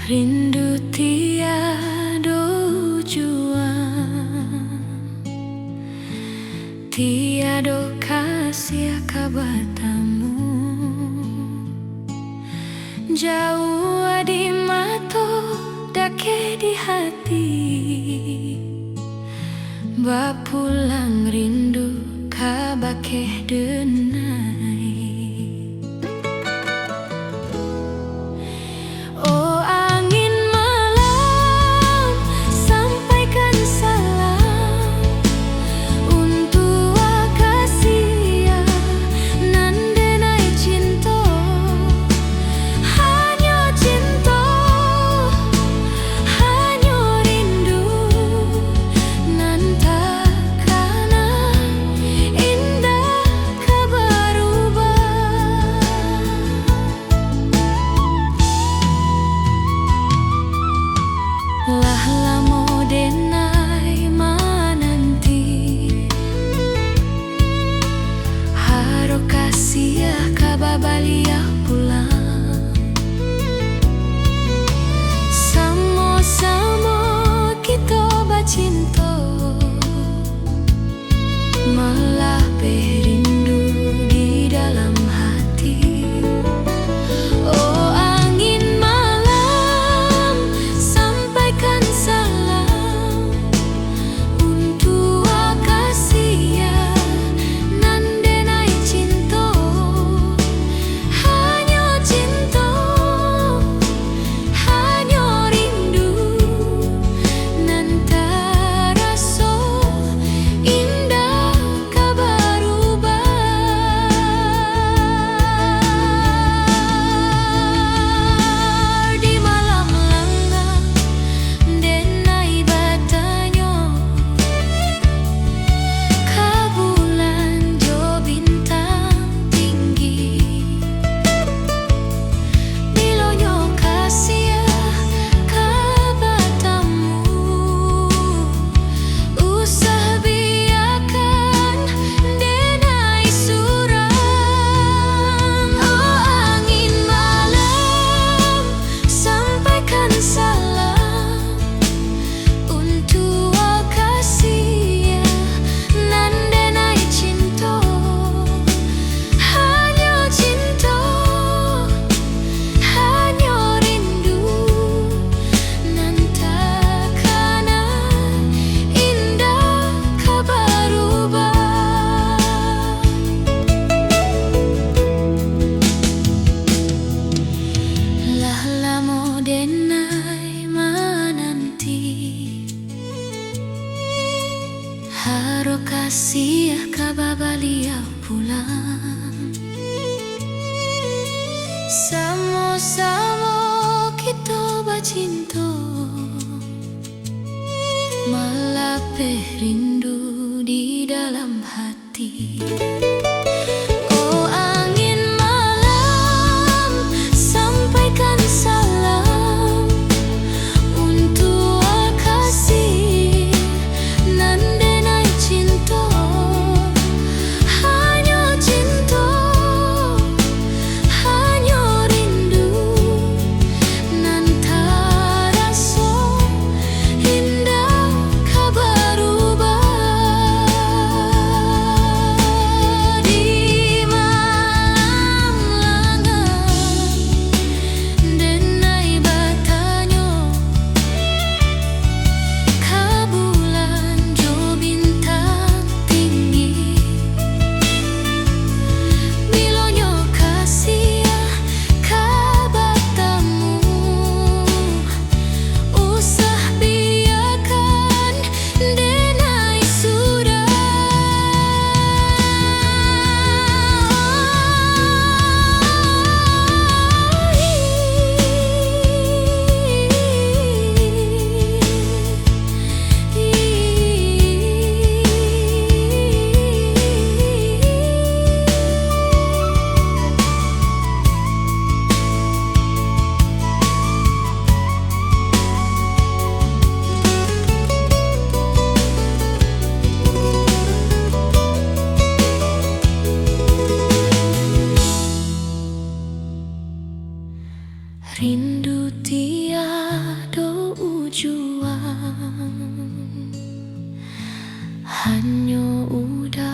Rindu tiada ujung, tiada kasih kabatamu. Jauh di mata, dake di hati, bapulang rindu kabake denai. Oh angin malam, sampaikan salam untuk kasih nan denai cinta. Hanya cinta, hanya rindu nan takkan indah kabarubah. Lah lamo denai mananti, haro kasih kababalia pulang. Sama-sama kita bacinta, malah berindu di dalam hati. Oh angin malam, sampaikan salam untuk kasih nan denai cinta. Hanya cinta, hanya rindu nan terasa indah kabarubah. Di malam langgang denai batanya, kabulan jo bintang tinggi. Bilonyo kasih kabatamu, usah biarkan denai suram. Oh angin malam, sampaikan salam untuk kasih nan denai cinta. Hanya cinta, hanya rindu nan takkan indah kabarubah. Lah lamo denai mananti, haro kasih kababalia pulang. Sama-sama kita bacinta, malah rindu di dalam hati. Oh angin malam, sampaikan salam untuk kasih nan denai cinta. Hanya cinta, hanya rindu nan terasa indah kabarubah. hanya udara.